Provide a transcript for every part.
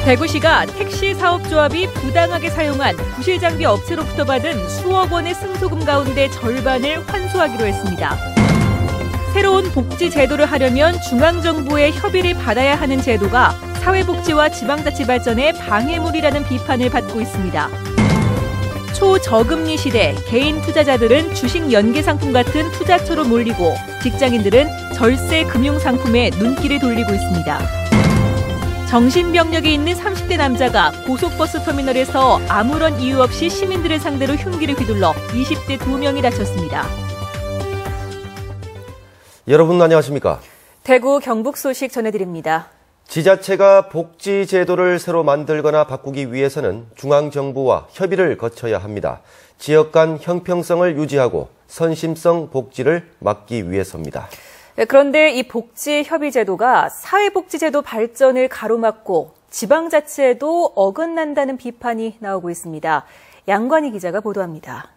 대구시가 택시사업조합이 부당하게 사용한 부실장비 업체로부터 받은 수억 원의 승소금 가운데 절반을 환수하기로 했습니다. 새로운 복지 제도를 하려면 중앙정부의 협의를 받아야 하는 제도가 사회복지와 지방자치 발전의 방해물이라는 비판을 받고 있습니다. 초저금리 시대 개인 투자자들은 주식 연계상품 같은 투자처로 몰리고 직장인들은 절세 금융상품에 눈길을 돌리고 있습니다. 정신병력이 있는 30대 남자가 고속버스 터미널에서 아무런 이유 없이 시민들을 상대로 흉기를 휘둘러 20대 2명이 다쳤습니다. 여러분 안녕하십니까? 대구 경북 소식 전해드립니다. 지자체가 복지 제도를 새로 만들거나 바꾸기 위해서는 중앙정부와 협의를 거쳐야 합니다. 지역 간 형평성을 유지하고 선심성 복지를 막기 위해서입니다. 그런데 이 복지협의제도가 사회복지제도 발전을 가로막고 지방자치에도 어긋난다는 비판이 나오고 있습니다. 양관희 기자가 보도합니다.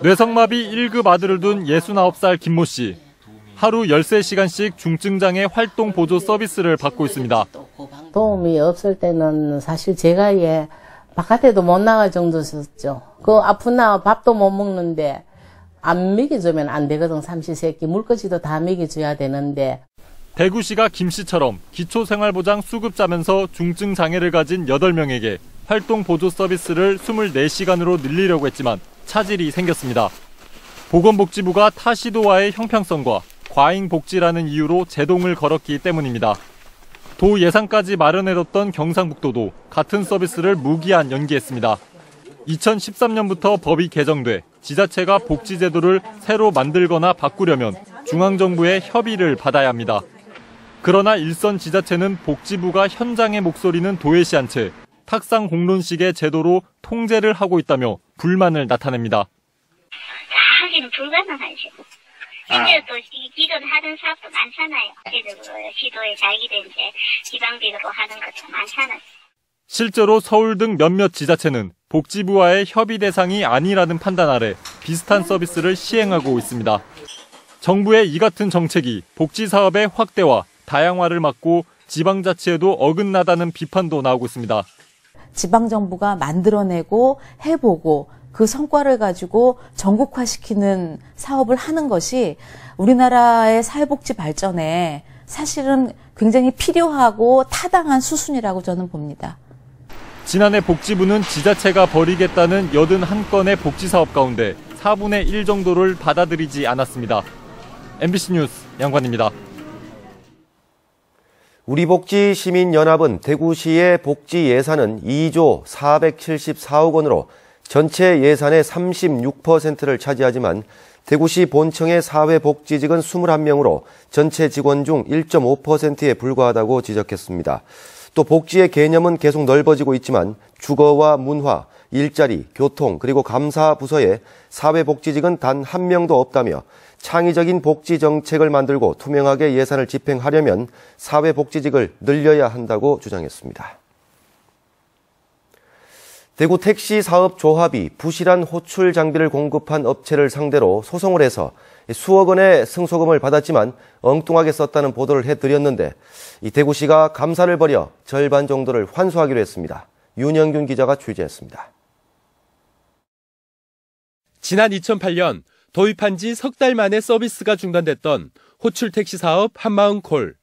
뇌성마비 1급 아들을 둔 69살 김모 씨. 하루 13시간씩 중증장애 활동 보조 서비스를 받고 있습니다. 도움이 없을 때는 사실 제가 바깥에도 못 나갈 정도였죠. 아픈 나 밥도 못 먹는데 안 먹여주면 안 되거든. 삼시세끼 물거지도 다 먹여줘야 되는데. 대구시가 김 씨처럼 기초생활보장 수급자면서 중증장애를 가진 8명에게 활동 보조 서비스를 24시간으로 늘리려고 했지만 차질이 생겼습니다. 보건복지부가 타 시도와의 형평성과 과잉복지라는 이유로 제동을 걸었기 때문입니다. 도 예산까지 마련해뒀던 경상북도도 같은 서비스를 무기한 연기했습니다. 2013년부터 법이 개정돼 지자체가 복지제도를 새로 만들거나 바꾸려면 중앙정부의 협의를 받아야 합니다. 그러나 일선 지자체는 복지부가 현장의 목소리는 도외시 한 채 탁상 공론식의 제도로 통제를 하고 있다며 불만을 나타냅니다. 하기는 불가능하죠. 심지어 또 기존 하던 사업도 많잖아요. 시도에 자기도 이제 지방비로 하는 것도 많잖아요. 실제로 서울 등 몇몇 지자체는 복지부와의 협의 대상이 아니라는 판단 아래 비슷한 서비스를 시행하고 있습니다. 정부의 이 같은 정책이 복지사업의 확대와 다양화를 막고 지방자치에도 어긋나다는 비판도 나오고 있습니다. 지방정부가 만들어내고 해보고 그 성과를 가지고 전국화시키는 사업을 하는 것이 우리나라의 사회복지 발전에 사실은 굉장히 필요하고 타당한 수순이라고 저는 봅니다. 지난해 복지부는 지자체가 벌이겠다는 81건의 복지사업 가운데 4분의 1 정도를 받아들이지 않았습니다. MBC 뉴스 양관입니다. 우리복지시민연합은 대구시의 복지 예산은 2조 474억 원으로 전체 예산의 36%를 차지하지만 대구시 본청의 사회복지직은 21명으로 전체 직원 중 1.5%에 불과하다고 지적했습니다. 또 복지의 개념은 계속 넓어지고 있지만 주거와 문화, 일자리, 교통 그리고 감사 부서에 사회복지직은 단 한 명도 없다며 창의적인 복지 정책을 만들고 투명하게 예산을 집행하려면 사회복지직을 늘려야 한다고 주장했습니다. 대구 택시사업조합이 부실한 호출 장비를 공급한 업체를 상대로 소송을 해서 수억 원의 승소금을 받았지만 엉뚱하게 썼다는 보도를 해드렸는데 이 대구시가 감사를 벌여 절반 정도를 환수하기로 했습니다. 윤영균 기자가 취재했습니다. 지난 2008년 도입한 지 석 달 만에 서비스가 중단됐던 호출 택시 사업 한마음콜.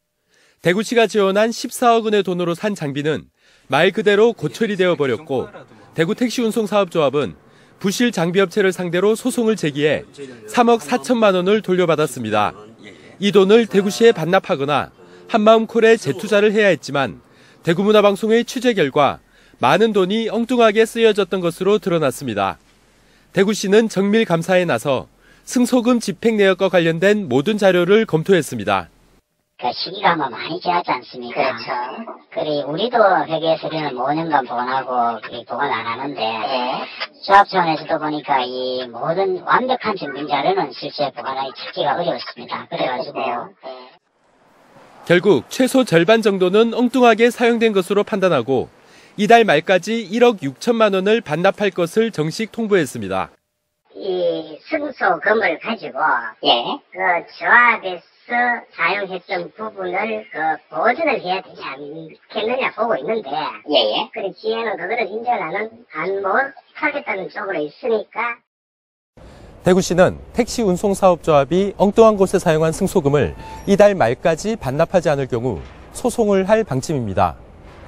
대구시가 지원한 14억 원의 돈으로 산 장비는 말 그대로 고철이 되어버렸고 대구 택시운송사업조합은 부실 장비업체를 상대로 소송을 제기해 3억 4천만 원을 돌려받았습니다. 이 돈을 대구시에 반납하거나 한마음콜에 재투자를 해야 했지만 대구문화방송의 취재 결과 많은 돈이 엉뚱하게 쓰여졌던 것으로 드러났습니다. 대구시는 정밀 감사에 나서 승소금 집행 내역과 관련된 모든 자료를 검토했습니다. 시기가 많이 지났지 않습니까? 그렇죠. 그리고 우리도 회계에서 우리는 5년간 보관하고 보관 안 하는데 조합 차원에서도 보니까 이 모든 완벽한 증빙 자료는 실제 보관하기 찾기가 어려웠습니다. 그래가지고 결국 최소 절반 정도는 엉뚱하게 사용된 것으로 판단하고 이달 말까지 1억 6천만 원을 반납할 것을 정식 통보했습니다. 이 승소금을 가지고 그 조합에서 사용했던 부분을 보전을 해야 되지 않겠느냐 보고 있는데, 그래 지혜는 그거를 인정하는 안 못하겠다는 쪽으로 있으니까. 대구시는 택시 운송사업조합이 엉뚱한 곳에 사용한 승소금을 이달 말까지 반납하지 않을 경우 소송을 할 방침입니다.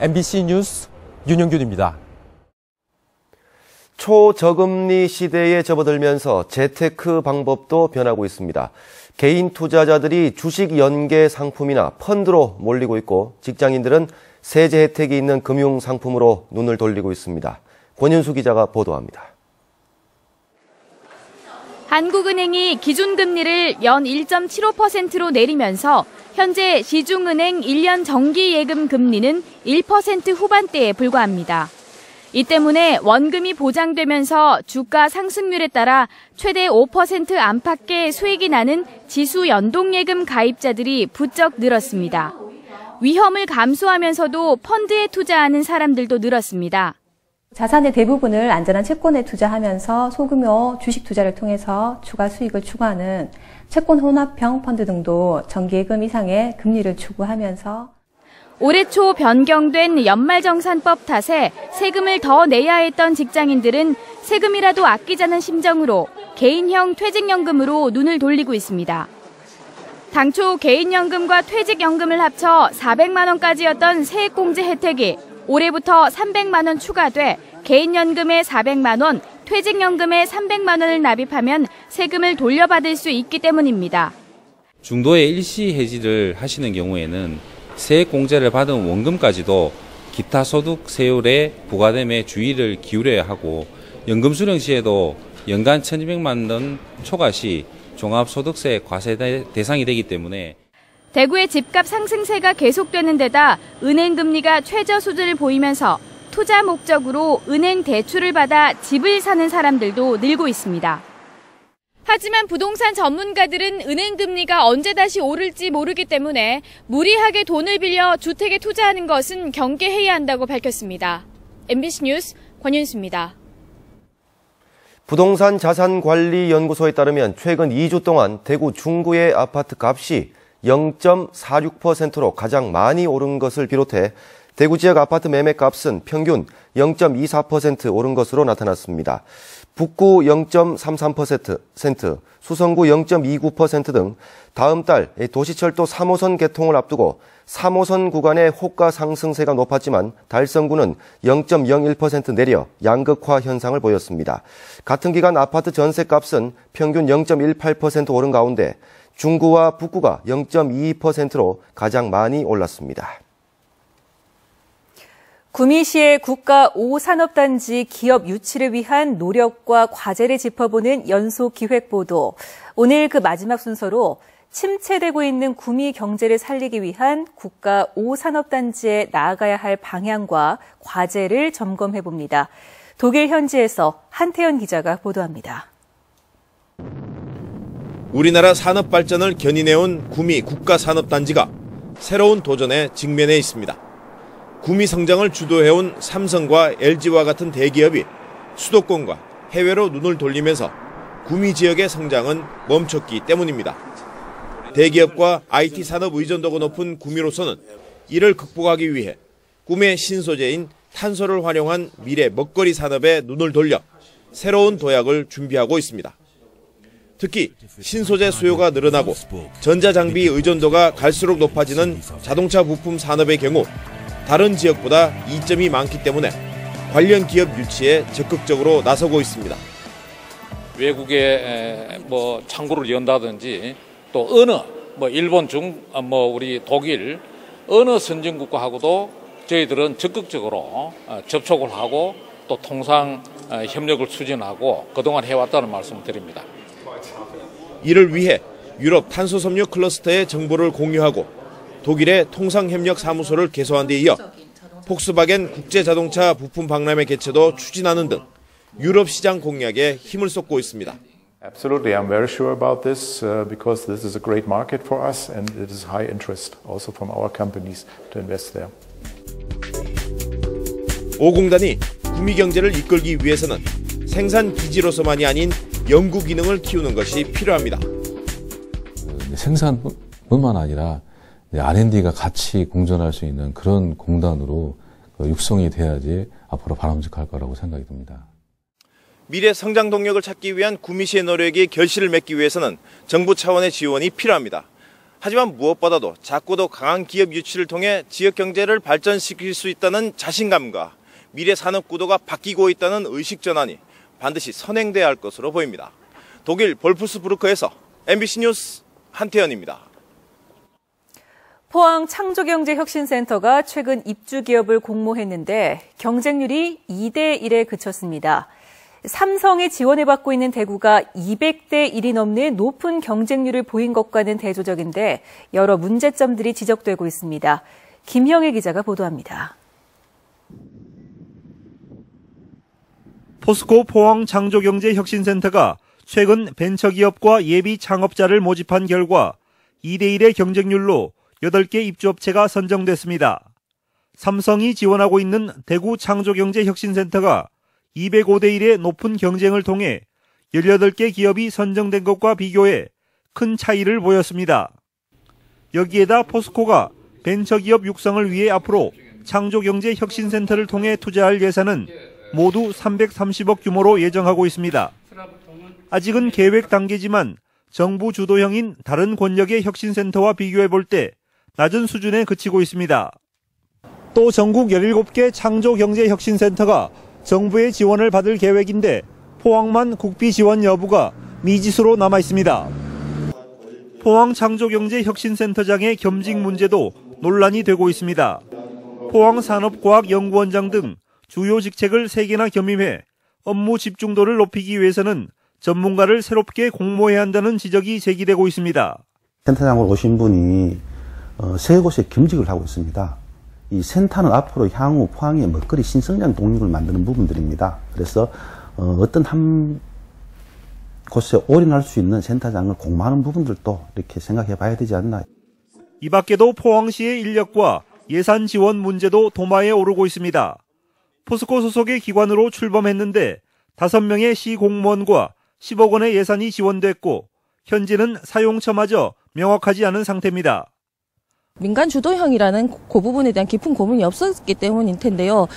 MBC 뉴스 윤영균입니다. 초저금리 시대에 접어들면서 재테크 방법도 변하고 있습니다. 개인 투자자들이 주식 연계 상품이나 펀드로 몰리고 있고 직장인들은 세제 혜택이 있는 금융 상품으로 눈을 돌리고 있습니다. 권윤수 기자가 보도합니다. 한국은행이 기준금리를 연 1.75%로 내리면서 현재 시중은행 1년 정기예금 금리는 1% 후반대에 불과합니다. 이 때문에 원금이 보장되면서 주가 상승률에 따라 최대 5% 안팎의 수익이 나는 지수 연동예금 가입자들이 부쩍 늘었습니다. 위험을 감수하면서도 펀드에 투자하는 사람들도 늘었습니다. 자산의 대부분을 안전한 채권에 투자하면서 소규모 주식 투자를 통해서 추가 수익을 추구하는 채권 혼합형 펀드 등도 정기예금 이상의 금리를 추구하면서 올해 초 변경된 연말정산법 탓에 세금을 더 내야 했던 직장인들은 세금이라도 아끼자는 심정으로 개인형 퇴직연금으로 눈을 돌리고 있습니다. 당초 개인연금과 퇴직연금을 합쳐 400만 원까지였던 세액공제 혜택이 올해부터 300만 원 추가돼 개인연금에 400만 원, 퇴직연금에 300만 원을 납입하면 세금을 돌려받을 수 있기 때문입니다. 중도의 일시 해지를 하시는 경우에는 세액 공제를 받은 원금까지도 기타 소득 세율에 부과됨에 주의를 기울여야 하고 연금 수령 시에도 연간 1,200만 원 초과 시 종합소득세 과세 대상이 되기 때문에 대구의 집값 상승세가 계속되는 데다 은행 금리가 최저 수준을 보이면서 투자 목적으로 은행 대출을 받아 집을 사는 사람들도 늘고 있습니다. 하지만 부동산 전문가들은 은행 금리가 언제 다시 오를지 모르기 때문에 무리하게 돈을 빌려 주택에 투자하는 것은 경계해야 한다고 밝혔습니다. MBC 뉴스 권윤수입니다. 부동산 자산관리연구소에 따르면 최근 2주 동안 대구 중구의 아파트 값이 0.46%로 가장 많이 오른 것을 비롯해 대구 지역 아파트 매매값은 평균 0.24% 오른 것으로 나타났습니다. 북구 0.33%, 수성구 0.29% 등 다음 달 도시철도 3호선 개통을 앞두고 3호선 구간의 호가 상승세가 높았지만 달성구는 0.01% 내려 양극화 현상을 보였습니다. 같은 기간 아파트 전세값은 평균 0.18% 오른 가운데 중구와 북구가 0.22%로 가장 많이 올랐습니다. 구미시의 국가 5산업단지 기업 유치를 위한 노력과 과제를 짚어보는 연속 기획보도. 오늘 그 마지막 순서로 침체되고 있는 구미 경제를 살리기 위한 국가 5산업단지에 나아가야 할 방향과 과제를 점검해봅니다. 독일 현지에서 한태현 기자가 보도합니다. 우리나라 산업 발전을 견인해온 구미 국가산업단지가 새로운 도전에 직면해 있습니다. 구미 성장을 주도해온 삼성과 LG와 같은 대기업이 수도권과 해외로 눈을 돌리면서 구미 지역의 성장은 멈췄기 때문입니다. 대기업과 IT 산업 의존도가 높은 구미로서는 이를 극복하기 위해 꿈의 신소재인 탄소를 활용한 미래 먹거리 산업에 눈을 돌려 새로운 도약을 준비하고 있습니다. 특히 신소재 수요가 늘어나고 전자장비 의존도가 갈수록 높아지는 자동차 부품 산업의 경우 다른 지역보다 이점이 많기 때문에 관련 기업 유치에 적극적으로 나서고 있습니다. 외국에 창구를 연다든지 또 어느 일본, 우리 독일 어느 선진국가하고도 저희들은 적극적으로 접촉을 하고 또 통상 협력을 추진하고 그동안 해왔다는 말씀을 드립니다. 이를 위해 유럽 탄소섬유 클러스터의 정보를 공유하고 독일의 통상협력사무소를 개소한 데 이어 폭스바겐 국제자동차 부품 박람회 개최도 추진하는 등 유럽 시장 공략에 힘을 쏟고 있습니다. Absolutely, I'm very sure about this because this is a great market for us and it is high interest also from our companies to invest there. 오공단이 구미 경제를 이끌기 위해서는 생산 기지로서만이 아닌 연구 기능을 키우는 것이 필요합니다. 생산 뿐만 아니라 R&D가 같이 공존할 수 있는 그런 공단으로 육성이 돼야지 앞으로 바람직할 거라고 생각이 듭니다. 미래 성장 동력을 찾기 위한 구미시의 노력이 결실을 맺기 위해서는 정부 차원의 지원이 필요합니다. 하지만 무엇보다도 작고도 강한 기업 유치를 통해 지역 경제를 발전시킬 수 있다는 자신감과 미래 산업 구도가 바뀌고 있다는 의식 전환이 반드시 선행돼야 할 것으로 보입니다. 독일 볼프스부르크에서 MBC 뉴스 한태현입니다. 포항 창조경제혁신센터가 최근 입주기업을 공모했는데 경쟁률이 2대1에 그쳤습니다. 삼성이 지원을 받고 있는 대구가 200대 1이 넘는 높은 경쟁률을 보인 것과는 대조적인데 여러 문제점들이 지적되고 있습니다. 김형애 기자가 보도합니다. 포스코 포항 창조경제혁신센터가 최근 벤처기업과 예비 창업자를 모집한 결과 2대1의 경쟁률로 8개 입주업체가 선정됐습니다. 삼성이 지원하고 있는 대구 창조경제혁신센터가 205대 1의 높은 경쟁을 통해 18개 기업이 선정된 것과 비교해 큰 차이를 보였습니다. 여기에다 포스코가 벤처기업 육성을 위해 앞으로 창조경제혁신센터를 통해 투자할 예산은 모두 330억 규모로 예정하고 있습니다. 아직은 계획 단계지만 정부 주도형인 다른 권력의 혁신센터와 비교해 볼 때 낮은 수준에 그치고 있습니다. 또 전국 17개 창조경제혁신센터가 정부의 지원을 받을 계획인데 포항만 국비 지원 여부가 미지수로 남아 있습니다. 포항 창조경제혁신센터장의 겸직 문제도 논란이 되고 있습니다. 포항산업과학연구원장 등 주요 직책을 3개나 겸임해 업무 집중도를 높이기 위해서는 전문가를 새롭게 공모해야 한다는 지적이 제기되고 있습니다. 센터장으로 오신 분이 3곳에 겸직을 하고 있습니다. 이 센터는 앞으로 향후 포항의 먹거리 신성장 동력을 만드는 부분들입니다. 그래서 어떤 한 곳에 올인할 수 있는 센터장을 공모하는 부분들도 이렇게 생각해 봐야 되지 않나. 이 밖에도 포항시의 인력과 예산 지원 문제도 도마에 오르고 있습니다. 포스코 소속의 기관으로 출범했는데 5명의 시 공무원과 10억 원의 예산이 지원됐고 현재는 사용처마저 명확하지 않은 상태입니다. 민간 주도형이라는 그 부분에 대한 깊은 고민이 없었기 때문일 텐데요.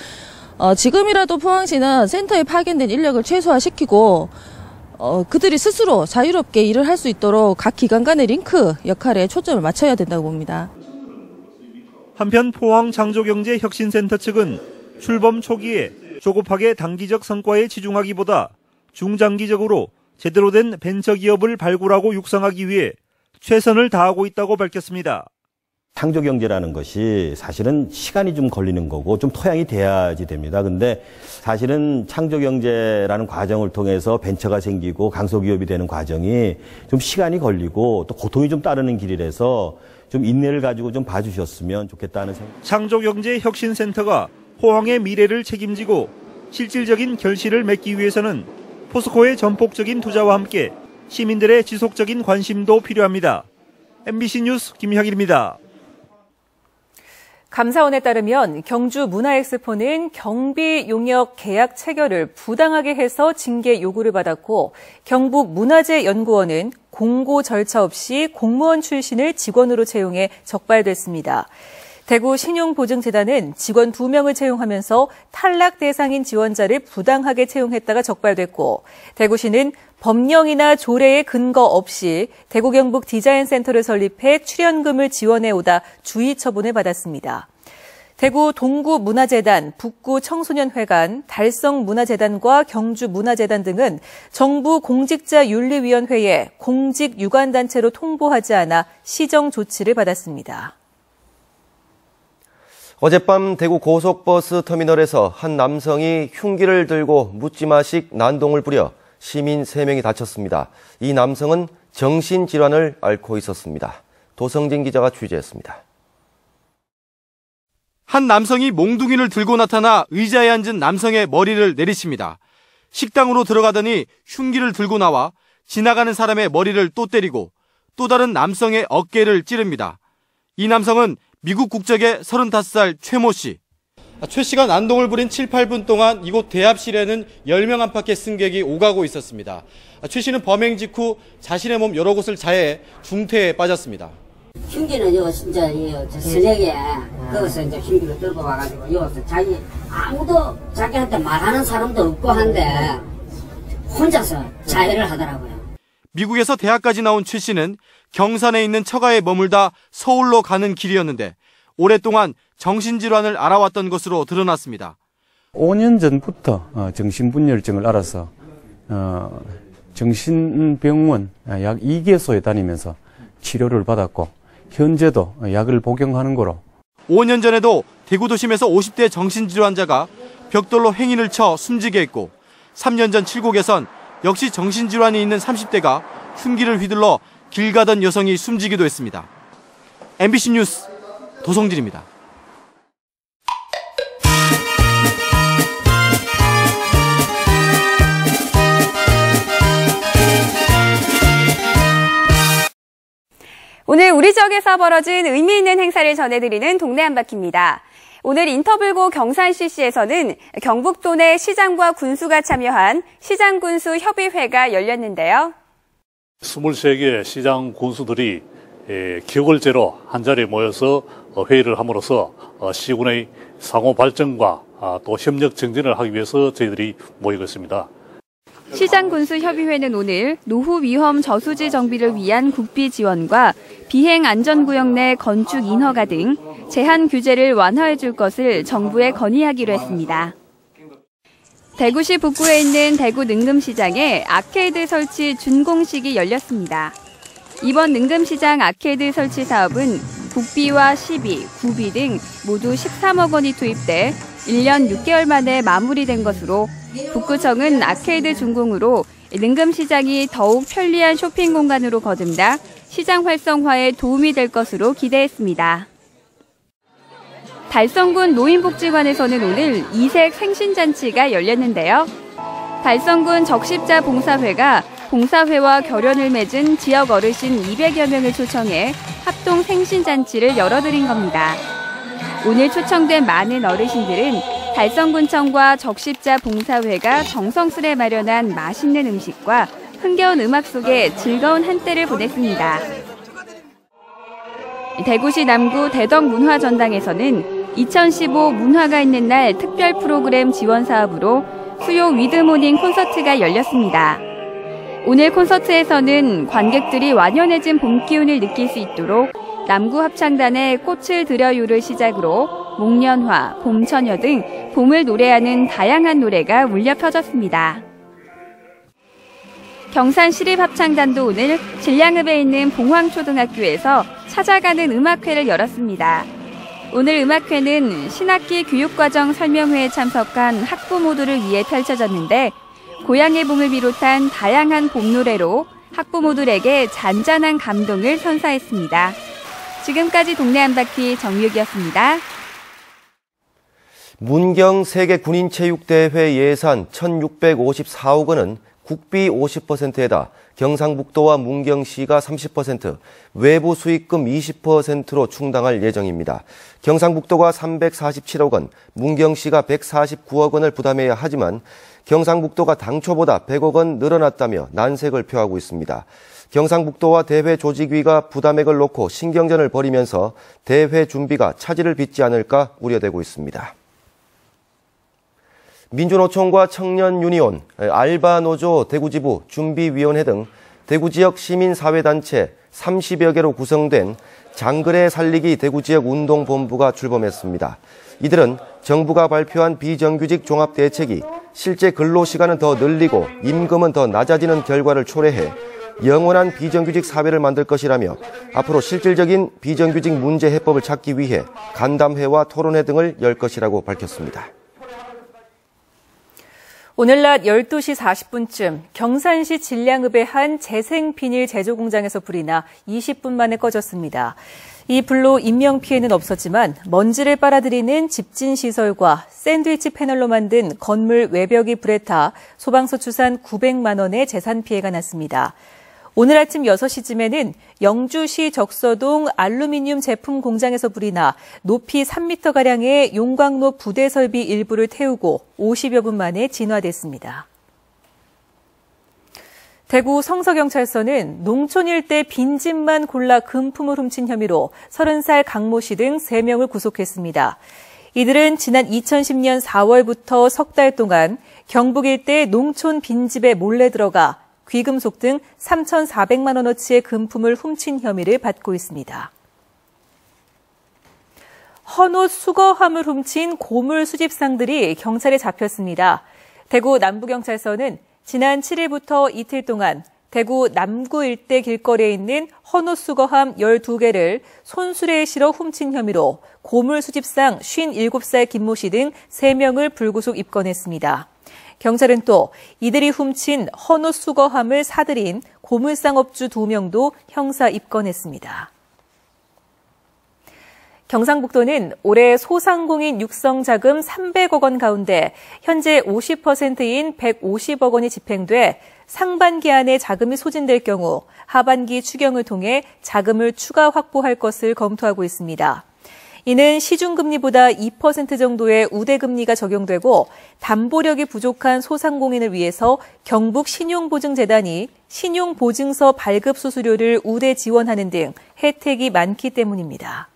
지금이라도 포항시는 센터에 파견된 인력을 최소화시키고 그들이 스스로 자유롭게 일을 할 수 있도록 각 기관 간의 링크 역할에 초점을 맞춰야 된다고 봅니다. 한편 포항 창조경제혁신센터 측은 출범 초기에 조급하게 단기적 성과에 치중하기보다 중장기적으로 제대로 된 벤처기업을 발굴하고 육성하기 위해 최선을 다하고 있다고 밝혔습니다. 창조경제라는 것이 사실은 시간이 좀 걸리는 거고 좀 토양이 돼야지 됩니다. 근데 사실은 창조경제라는 과정을 통해서 벤처가 생기고 강소기업이 되는 과정이 좀 시간이 걸리고 또 고통이 좀 따르는 길이라서 좀 인내를 가지고 좀 봐주셨으면 좋겠다는 생각. 창조경제혁신센터가 포항의 미래를 책임지고 실질적인 결실을 맺기 위해서는 포스코의 전폭적인 투자와 함께 시민들의 지속적인 관심도 필요합니다. MBC 뉴스 김형일입니다. 감사원에 따르면 경주 문화엑스포는 경비 용역 계약 체결을 부당하게 해서 징계 요구를 받았고 경북문화재연구원은 공고 절차 없이 공무원 출신을 직원으로 채용해 적발됐습니다. 대구 신용보증재단은 직원 2명을 채용하면서 탈락 대상인 지원자를 부당하게 채용했다가 적발됐고 대구시는 법령이나 조례의 근거 없이 대구 경북 디자인센터를 설립해 출연금을 지원해오다 주의 처분을 받았습니다. 대구 동구문화재단, 북구청소년회관, 달성문화재단과 경주문화재단 등은 정부 공직자윤리위원회에 공직유관단체로 통보하지 않아 시정 조치를 받았습니다. 어젯밤 대구 고속버스 터미널에서 한 남성이 흉기를 들고 묻지마식 난동을 부려 시민 3명이 다쳤습니다. 이 남성은 정신질환을 앓고 있었습니다. 도성진 기자가 취재했습니다. 한 남성이 몽둥이를 들고 나타나 의자에 앉은 남성의 머리를 내리칩니다. 식당으로 들어가더니 흉기를 들고 나와 지나가는 사람의 머리를 또 때리고 또 다른 남성의 어깨를 찌릅니다. 이 남성은 미국 국적의 35살 최모 씨. 최 씨가 난동을 부린 7, 8분 동안 이곳 대합실에는 10명 안팎의 승객이 오가고 있었습니다. 최 씨는 범행 직후 자신의 몸 여러 곳을 자해해 중태에 빠졌습니다. 흉기는 이거 진짜 저녁에 거기서 이제 흉기를 들고 와가지고 여기서 아무도 자기한테 말하는 사람도 없고 한데 혼자서 자해를 하더라고요. 미국에서 대학까지 나온 최 씨는 경산에 있는 처가에 머물다 서울로 가는 길이었는데 오랫동안 정신질환을 알아왔던 것으로 드러났습니다. 5년 전부터 정신분열증을 알아서 정신병원 약 2개소에 다니면서 치료를 받았고 현재도 약을 복용하는 거로. 5년 전에도 대구 도심에서 50대 정신질환자가 벽돌로 행인을 쳐 숨지게 했고 3년 전 칠곡에선 역시 정신질환이 있는 30대가 흉기를 휘둘러 길 가던 여성이 숨지기도 했습니다. MBC 뉴스 도성진입니다. 오늘 우리 지역에서 벌어진 의미 있는 행사를 전해드리는 동네 한바퀴입니다. 오늘 인터블고 경산CC에서는 경북도 내 시장과 군수가 참여한 시장군수협의회가 열렸는데요. 23개 시장 군수들이 격월제로 한자리에 모여서 회의를 함으로써 시군의 상호 발전과 또 협력 증진을 하기 위해서 저희들이 모이고 있습니다. 시장군수협의회는 오늘 노후 위험 저수지 정비를 위한 국비 지원과 비행 안전구역 내 건축 인허가 등 제한 규제를 완화해 줄 것을 정부에 건의하기로 했습니다. 대구시 북구에 있는 대구 능금시장에 아케이드 설치 준공식이 열렸습니다. 이번 능금시장 아케이드 설치 사업은 국비와 시비, 구비 등 모두 13억 원이 투입돼 1년 6개월 만에 마무리된 것으로 북구청은 아케이드 준공으로 능금시장이 더욱 편리한 쇼핑 공간으로 거듭나 시장 활성화에 도움이 될 것으로 기대했습니다. 달성군 노인복지관에서는 오늘 이색 생신잔치가 열렸는데요. 달성군 적십자 봉사회가 봉사회와 결연을 맺은 지역 어르신 200여 명을 초청해 합동 생신잔치를 열어드린 겁니다. 오늘 초청된 많은 어르신들은 달성군청과 적십자 봉사회가 정성스레 마련한 맛있는 음식과 흥겨운 음악 속에 즐거운 한때를 보냈습니다. 대구시 남구 대덕문화전당에서는 2015 문화가 있는 날 특별 프로그램 지원 사업으로 수요 위드모닝 콘서트가 열렸습니다. 오늘 콘서트에서는 관객들이 완연해진 봄 기운을 느낄 수 있도록 남구 합창단의 꽃을 들여요를 시작으로 목련화, 봄처녀 등 봄을 노래하는 다양한 노래가 울려 퍼졌습니다. 경산시립합창단도 오늘 진량읍에 있는 봉황초등학교에서 찾아가는 음악회를 열었습니다. 오늘 음악회는 신학기 교육과정 설명회에 참석한 학부모들을 위해 펼쳐졌는데 고향의 봄을 비롯한 다양한 봄 노래로 학부모들에게 잔잔한 감동을 선사했습니다. 지금까지 동네 한바퀴 정유기였습니다. 문경 세계군인체육대회 예산 1,654억 원은 국비 50%에다 경상북도와 문경시가 30%, 외부 수익금 20%로 충당할 예정입니다. 경상북도가 347억 원, 문경시가 149억 원을 부담해야 하지만 경상북도가 당초보다 100억 원 늘어났다며 난색을 표하고 있습니다. 경상북도와 대회 조직위가 부담액을 놓고 신경전을 벌이면서 대회 준비가 차질을 빚지 않을까 우려되고 있습니다. 민주노총과 청년유니온, 알바노조 대구지부, 준비위원회 등 대구 지역 시민사회단체 30여 개로 구성된 장그래 살리기 대구지역 운동본부가 출범했습니다. 이들은 정부가 발표한 비정규직 종합대책이 실제 근로시간은 더 늘리고 임금은 더 낮아지는 결과를 초래해 영원한 비정규직 사회를 만들 것이라며 앞으로 실질적인 비정규직 문제 해법을 찾기 위해 간담회와 토론회 등을 열 것이라고 밝혔습니다. 오늘 낮 12시 40분쯤 경산시 진량읍의 한 재생비닐 제조 공장에서 불이 나 20분 만에 꺼졌습니다. 이 불로 인명피해는 없었지만 먼지를 빨아들이는 집진시설과 샌드위치 패널로 만든 건물 외벽이 불에 타 소방서 추산 900만 원의 재산 피해가 났습니다. 오늘 아침 6시쯤에는 영주시 적서동 알루미늄 제품 공장에서 불이 나 높이 3m가량의 용광로 부대 설비 일부를 태우고 50여 분 만에 진화됐습니다. 대구 성서경찰서는 농촌 일대 빈집만 골라 금품을 훔친 혐의로 30살 강모 씨 등 3명을 구속했습니다. 이들은 지난 2010년 4월부터 석 달 동안 경북 일대 농촌 빈집에 몰래 들어가 귀금속 등 3,400만 원어치의 금품을 훔친 혐의를 받고 있습니다. 헌옷 수거함을 훔친 고물 수집상들이 경찰에 잡혔습니다. 대구 남부경찰서는 지난 7일부터 이틀 동안 대구 남구 일대 길거리에 있는 헌옷 수거함 12개를 손수레에 실어 훔친 혐의로 고물 수집상 57살 김모 씨 등 3명을 불구속 입건했습니다. 경찰은 또 이들이 훔친 헌옷 수거함을 사들인 고물상업주 2명도 형사 입건했습니다. 경상북도는 올해 소상공인 육성 자금 300억 원 가운데 현재 50%인 150억 원이 집행돼 상반기 안에 자금이 소진될 경우 하반기 추경을 통해 자금을 추가 확보할 것을 검토하고 있습니다. 이는 시중금리보다 2% 정도의 우대금리가 적용되고 담보력이 부족한 소상공인을 위해서 경북신용보증재단이 신용보증서 발급 수수료를 우대 지원하는 등 혜택이 많기 때문입니다.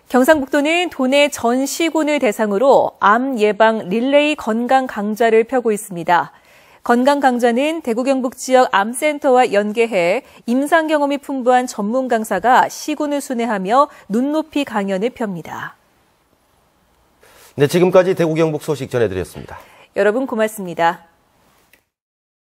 경상북도는 도내 전 시군을 대상으로 암 예방 릴레이 건강 강좌를 펴고 있습니다. 건강 강좌는 대구 경북 지역 암센터와 연계해 임상 경험이 풍부한 전문 강사가 시군을 순회하며 눈높이 강연을 펴니다. 네, 지금까지 대구 경북 소식 전해드렸습니다. 여러분 고맙습니다.